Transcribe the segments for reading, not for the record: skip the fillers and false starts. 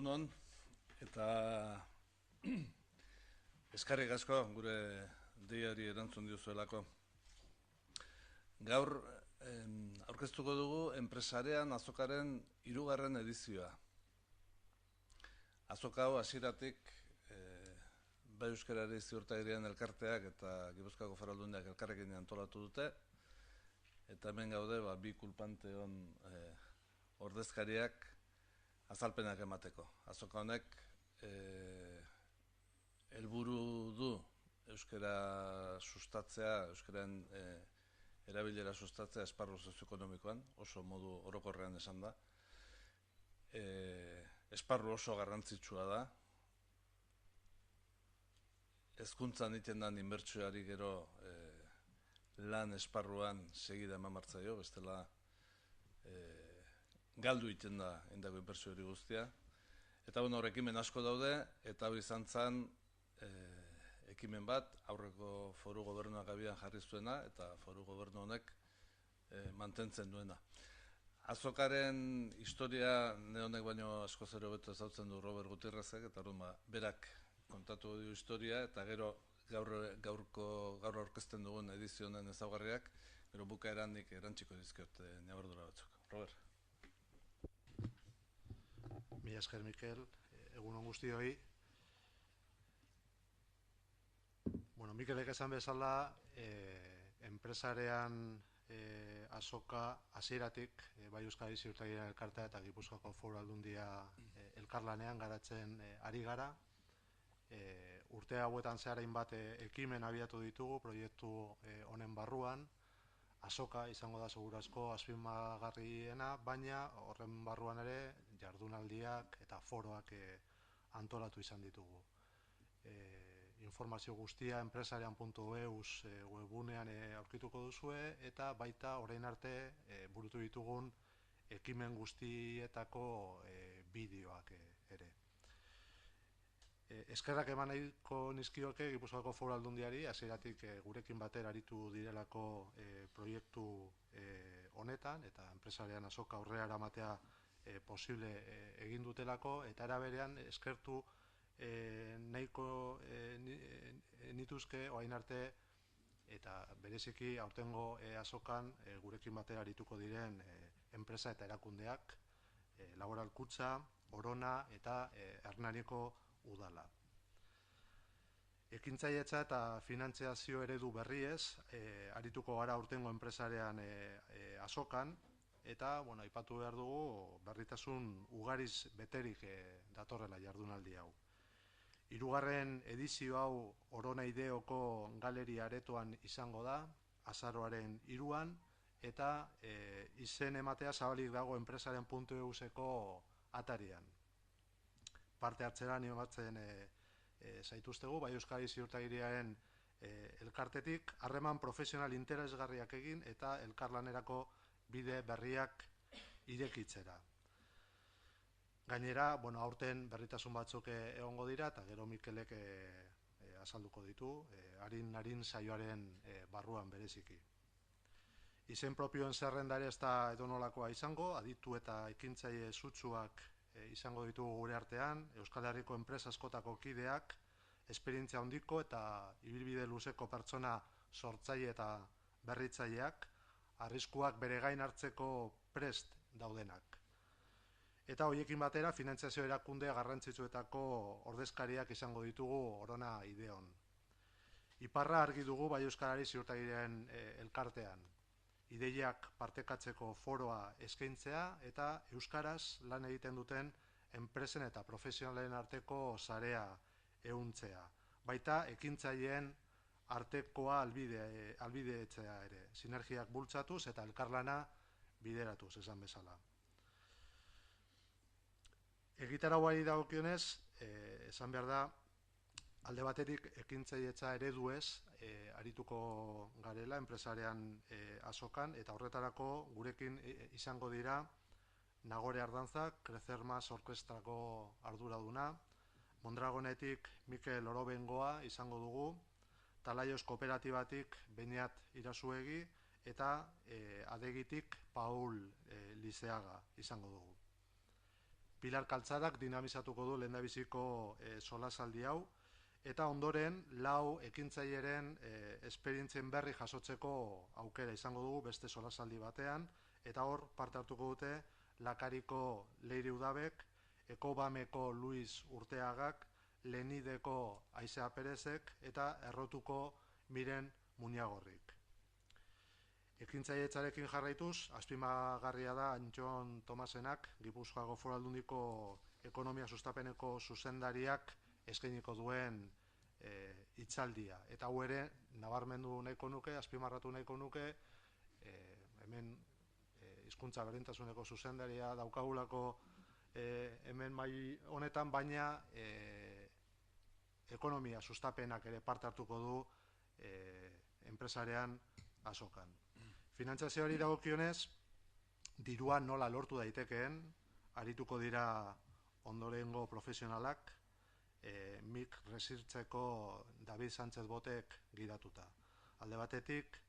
Egunon, eta eskarrik asko gure deiari erantzun diozuelako. Gaur aurkeztuko dugu enpresarean azokaren 3. edizioa. Azoka hau hasieratik bai Euskarari Ziurtagirian elkarteak eta Gipuzkoako Foru Aldundiak elkarrekin antolatu dute, eta hemen gaude bi kulpanteon ordezkariak azalpenak emateko. Azoka honek helburu du euskara sustatzea, euskararen erabilera sustatzea esparru sozioekonomikoan, oso modu orokorrean esan da. Esparru oso garrantzitsua da. Hezkuntzan egiten den inbertsioari gero lan esparruan segida eman behar zaio, bestela galdu egiten da indako inbertsio hori guztia. Eta hor ekimen asko daude, eta hori izan zen ekimen bat, aurreko foru gobernuak abian jarri zuena, eta foru gobernu honek mantentzen duena. Azokaren historia ne honek baino asko zero beto ezautzen du Robert Gutierrezek, eta berak kontatu du historia, eta gero gaur aurkezten dugun edizionen ezaugarriak, gero bukaeran nik erantziko dizkiot ñabardura batzuk. Robert. Mila esker, Mikel, egunon guztioi. Mikelek esan bezala, enpresarean azoka hasieratik bai Euskadi Ziurtagirian elkartea eta Gipuzkoako Foru Aldundia elkarlanean garatzen ari gara. Urte hauetan zeharain bat ekimen abiatu ditugu proiektu honen barruan. Azoka izango da segurazko azpimarragarriena, baina horren barruan ere jardunaldiak eta foroak antolatu izan ditugu. Informazio guztia enpresarian.eus webgunean aurkituko duzue, eta baita orain arte burutu ditugun ekimen guztietako bideoak ere. Eskerrak eman nahiko nizkioke Gipuzkoako Foru Aldundiari, hasieratik gurekin batera aritu direlako proiektu honetan, eta enpresarian azoka aurrera eramatea posible egin dutelako, eta era berean eskertu nahiko nituzke orain arte, eta bereziki aurtengo azokan gurekin batera arituko diren enpresa eta erakundeak, Laboral Kutxa, Orona eta Hernaniko Udala. Ekintzailetza eta finantziazio eredu berriez arituko gara aurtengo enpresarean azokan, eta aipatu behar dugu berritasun ugariz beterik datorrela jardunaldi hau. 3. edizio hau Orona Ideoko galeria aretoan izango da, azaroaren 3an, eta izen ematea zabalik dago enpresaren.euseko atarian. Parte hartzera animatzen zaituztegu, bai Euskadi Ziurtagiriaren elkartetik, harreman profesional interesgarriak egin eta elkarlanerako bide berriak irekitzera. Gainera, aurten berritasun batzuk egongo dira, eta gero Mikelek azalduko ditu, harin saioaren barruan bereziki. Izen propioen zerrendare ez da edonolakoa izango, aditu eta ekintzaile sutsuak izango ditugu gure artean, Euskal Herriko enpresa askotako kideak, esperientzia handiko eta ibilbide luzeko pertsona sortzaile eta berritzaileak, arriskuak bere gain hartzeko prest daudenak. Eta horiekin batera, finantziazio erakunde garrantzitsuetako ordezkariak izango ditugu Orona Ideon. Iparra argi dugu bai Euskarari Ziurtagirian elkartean. Ideiak partekatzeko foroa eskaintzea eta euskaraz lan egiten duten enpresen eta profesionalen arteko sarea ehuntzea. Baita ekintzaileen artekoa albidetzea ere, sinergiak bultzatuz eta elkarlana bideratuz, esan bezala. Egitarauari dagokionez, esan behar da, alde batetik ekintzailetza ereduez arituko garela enpresarean azokan, eta horretarako gurekin izango dira Nagore Ardanzak, Crecer Más Orkestrako arduraduna, Mondragonetik Mikel Orobengoa izango dugu, Talaios Kooperatibatik Beñat Irasuegi, eta Adegitik Paul Lizeaga izango dugu. Pilar Kaltzarak dinamizatuko du lehendabiziko solasaldi hau, eta ondoren 4 ekintzaileren esperientzien berri jasotzeko aukera izango dugu beste solasaldi batean, eta hor parte hartuko dute Lakariko Leire Udabek, Ekobameko Luis Urteagak, Lenideko Aizea Perezek eta Errotuko Miren Muñagorrik. Ekintzailetzarekin jarraituz, azpimagarria da Antxon Tomasenak, Gipuzkoako Foru Aldundiko Ekonomia Sustapeneko zuzendariak eskainiko duen hitzaldia. Eta hau ere, nabarmendu nahiko nuke, azpimarratu nahiko nuke, hemen hizkuntza berdintasuneko zuzendaria daukagulako hemen mai honetan, baina ekonomia sustapenak ere parte hartuko du enpresarean azokan. Finantzazioari dagokionez, dirua nola lortu daitekeen, arituko dira ondorengo profesionalak, MIK Researcheko David Sánchez Botek gidatuta. Alde batetik,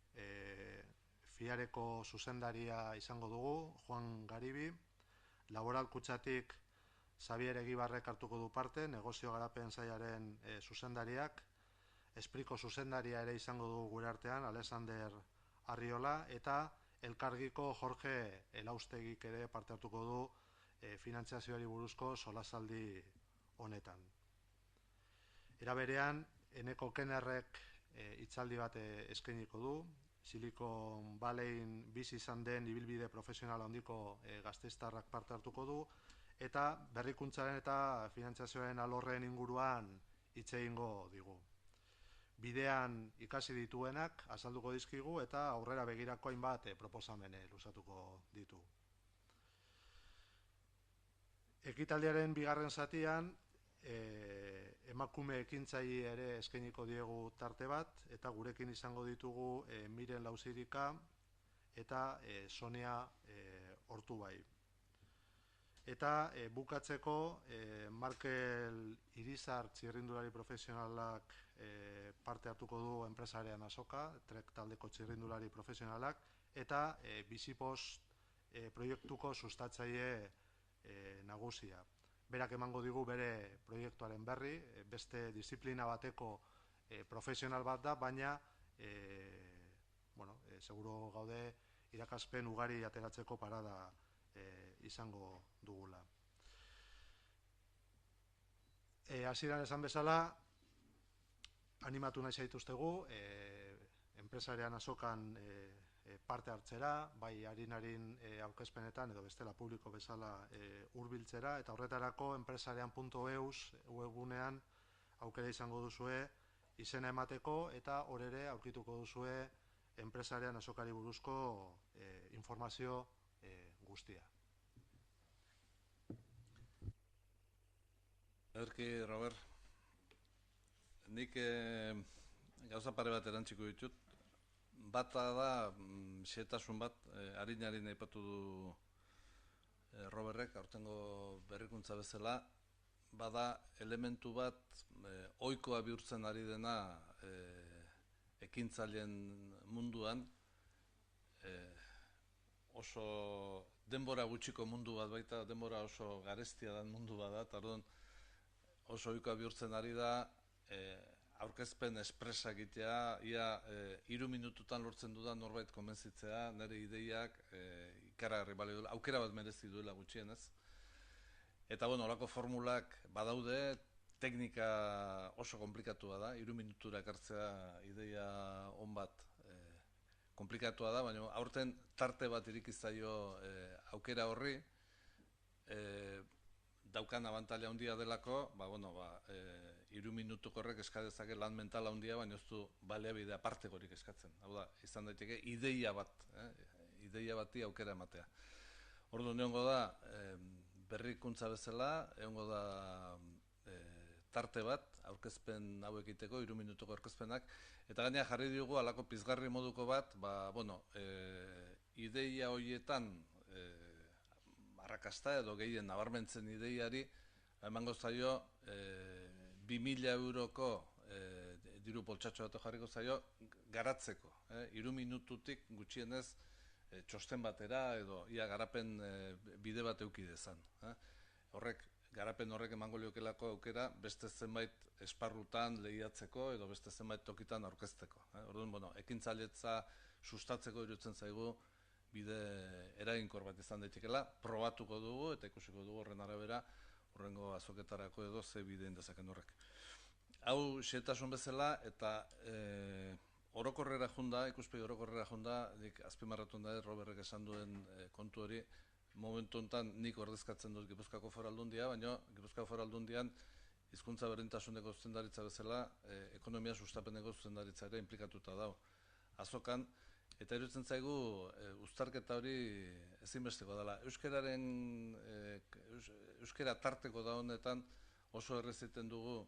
Fiareko zuzendaria izango dugu, Juan Garibi, Laboral Kutxatik Xabier Egibarrek hartuko du parte, negozio garapen sailaren zuzendariak, Espriko zuzendaria ere izango dugu gure artean, Alexander Arriola, eta Elkargiko Jorge Elaustegik ere parte hartuko du finantzazioari buruzko solasaldi honetan. Era berean, Eneko Kenerrek hitzaldi bat eskainiko du, Silicon Valleyn bizi izan den ibilbide profesional handiko gasteiztarrak parte hartuko du, eta berrikuntzaren eta finantzazioaren alorren inguruan hitz egingo digu. Bidean ikasi dituenak azalduko dizkigu eta aurrera begirako hainbat proposamene luzatuko ditu. Ekitaldiaren bigarren zatian, emakume ekintzaile ere eskainiko diegu tarte bat, eta gurekin izango ditugu Miren Lauzirika eta Sonia Ortubai. Eta bukatzeko Markel Irizar txirrindulari profesionalak parte hartuko du enpresarean azoka, trek taldeko txirrindulari profesionalak, eta Bizipost proiektuko sustatzaile nagusia. Berak emango digu bere proiektuaren berri, beste disiplina bateko profesional bat da, baina seguro gaude irakaspen ugari ateratzeko parada izango dugula. Hasieran esan bezala, animatu nahi zaituztegu, enpresarean azokan parte hartzera, bai harin aurkezpenetan edo bestela publiko bezala hurbiltzera, eta horretarako enpresarean.eus webgunean aukera izango duzue izena emateko, eta hor ere aurkituko duzue enpresarean azokari buruzko informazio guztia. Ederki, Robert, nik gauza pare bat erantziko ditut. Bata da, xehetasun bat, harin aipatu du Robertrek, aurtengo berrikuntza bezala, bada elementu bat ohikoa bihurtzen ari dena ekintzaileen munduan, oso denbora gutxiko mundu bat baita, denbora oso garestia den mundu bat da, eta orduan oso ohikoa bihurtzen ari da aurkezpen espresa egitea, ia 3 minututan lortzen dudan norbait konbentzitzea, nire ideiak ikaragarri balio duela, aukera bat merezi duela gutxienez. Eta holako formulak badaude, teknika oso komplikatua da, 3 minutura ekartzea ideia on bat komplikatua da, baina aurten tarte bat irikizaio aukera horri, daukan abantaila handia delako, 3 minutuko horrek eskadezake lan mentala handia, baina ez du baliabide apartegorik eskatzen. Hau da, izan daiteke ideia bati aukera ematea. Orduan egongo da, berrikuntza bezala, egongo da tarte bat, aurkezpen hau egiteko, 3 minutuko aurkezpenak, eta gainera jarri diogu alako pizgarri moduko bat, ideia horietan arrakasta edo gehien nabarmentzen ideiari, emango zaio 2.000 euroko diru poltsatxo bat jarriko zaio garatzeko. 3 minututik gutxienez txosten batera edo ia garapen bide bat eduki dezan. horrek, garapen horrek emango liokelako aukera beste zenbait esparrutan lehiatzeko edo beste zenbait tokitan aurkezteko. Orduan, ekintzailetza sustatzeko iruditzen zaigu bide eraginkor bat izan daitekela, probatuko dugu eta ikusiko dugu horren arabera horrengo azoketarako edo ze bide indezaken horrek. Hau xehetasun bezala eta orokorrera junda, ikuspegi orokorrera junda, nik azpimarratu da Robertek esan duen kontu hori, momentu honetan nik ordezkatzen dut Gipuzkoako Foru Aldundia, baina Gipuzkoako Foru Aldundian hizkuntza berdintasuneko zuzendaritza bezala ekonomia sustapeneko zuzendaritza ere implikatuta dago azokan, eta iruditzen zaigu uztarketa hori ezinbesteko dela. Euskara tarteko da honetan oso erreziten dugu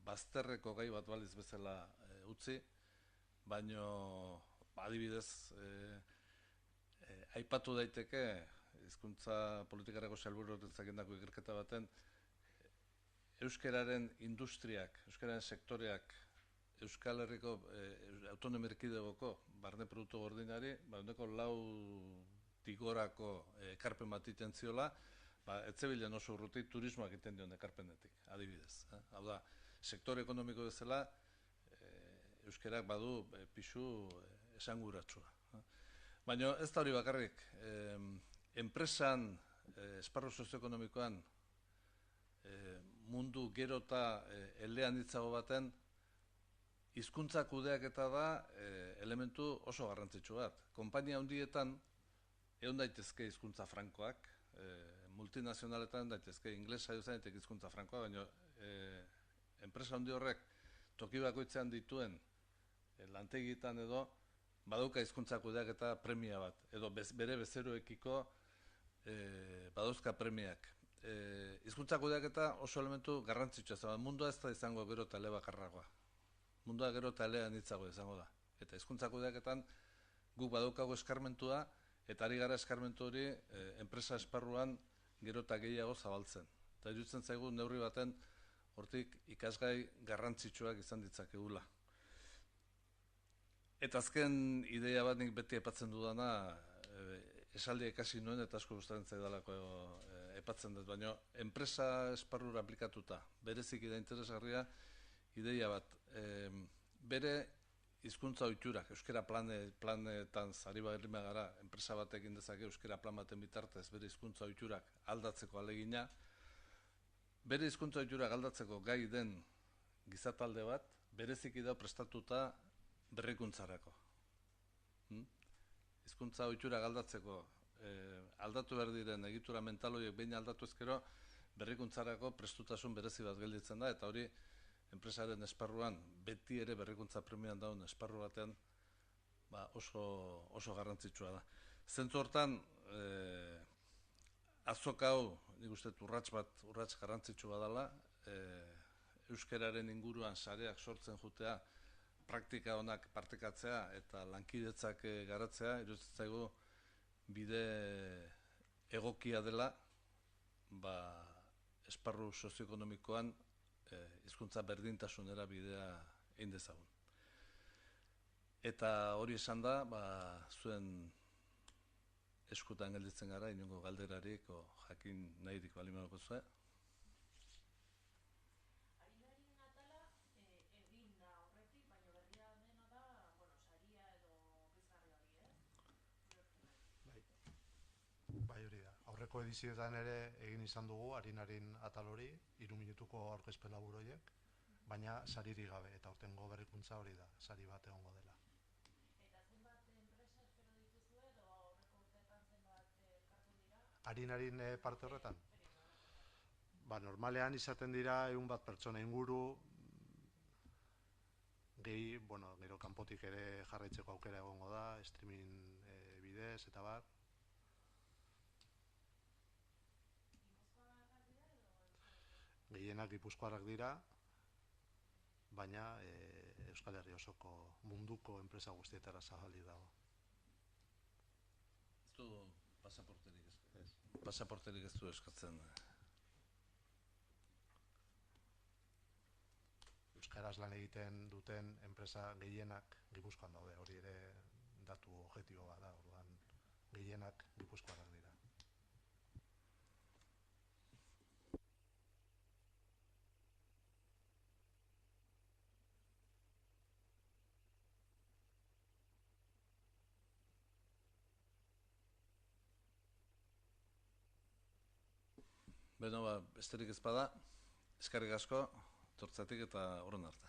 bazterreko gai bat baliz bezala utzi, baino adibidez aipatu daiteke hizkuntza politikarako sailburuak egindako ikerketa baten euskararen industriak, euskararen sektoreak Euskal Herriko autonomia erkidegoko barne produktu gordinari, ehuneko 4 gorako ekarpen bat egiten ziola, ez zebilen oso urruti turismoak egiten dion ekarpenetik, adibidez. Hau da, sektore ekonomiko bezala, euskarak badu pisu esanguratsua. Baina ez da hori bakarrik, enpresan, esparru sozioekonomikoan, mundu gero eta elean ditzago baten, hizkuntza kudeaketa da elementu oso garrantzitsu bat. Konpainia handietan egon daitezke hizkuntza frankoak, multinazionaletan daitezke inglesa duzainetek hizkuntza frankoa, baina enpresa handi horrek toki bakoitzean dituen lantegitan edo badauka hizkuntza kudeaketa premia bat, edo bere bezeroekiko badauzka premiak. Hizkuntza kudeaketa oso elementu garrantzitsua, mundua ez da izango gero eta elebakarragoa. Mundua gero eta elean hitzago izango da. Eta hizkuntza kudeaketan guk badaukago eskarmentua, eta ari gara eskarmentu hori enpresa esparruan gero eta gehiago zabaltzen. Eta iruditzen zaigu neurri baten hortik ikasgai garrantzitsuak izan ditzakegula. Eta azken ideia bat nik beti epatzen dudana, esaldia ikasi nuen eta asko gustatzen zaidalako epatzen dut, baina enpresa esparrura aplikatuta, bereziki da interesgarria ideia bat, bere hizkuntza ohiturak, euskara planetan zari bagirrima gara, enpresa batek indezake euskara plan baten bitartez bere hizkuntza ohiturak aldatzeko alegina, bere hizkuntza ohiturak aldatzeko gai den gizatalde bat, bereziki da prestatuta berrikuntzarako. Hizkuntza ohiturak aldatzeko aldatu behar diren egitura mental horiek behin aldatu ezkero, berrikuntzarako prestutasun berezi bat gelditzen da, eta hori enpresaren esparruan, beti ere berrikuntza premian daun esparru batean oso garrantzitsua da. Zentzu hortan, azok hau, nik uste urrats garrantzitsua dela, euskararen inguruan sareak sortzen jutea, praktika honak partekatzea eta lankidetzak garatzea, iruditzen zaigu bide egokia dela, esparru sozioekonomikoan hizkuntza berdintasunera bidea egin dezagun. Eta hori esan da, zuen eskutan gelditzen gara, inongo galderarik o jakin nahirik balimanoko zuen. Arinaren atala egin da horretik, baina berria dena da, saria edo pizgarri hori, Bai hori da. Aurreko edizioetan ere egin izan dugu Arinaren atal hori, 3 minutuko aurkezpen labur horiek, baina saririk gabe, eta aurtengo berrikuntza hori da, sari bat egongo dela. Eta zenbat enpresa espero dituzue edo aurreko urteetan zenbat elkartu dira? Arinaren parte horretan? Normalean izaten dira 100 pertsona inguru, gero kanpotik ere jarraitzeko aukera egongo da, streaming bidez eta bar. Gehienak gipuzkoarrak dira, baina Euskal Herri osoko munduko enpresa guztietara zabaldi dago. Ez du pasaporterik ez du eskatzen. Euskaraz lan egiten duten enpresa gehienak Gipuzkoan daude, hori ere datu objektibo bat da, orduan gehienak gipuzkoarrak dira. Beno, besterik ez bada, eskerrik asko, tortzatik eta horren arte.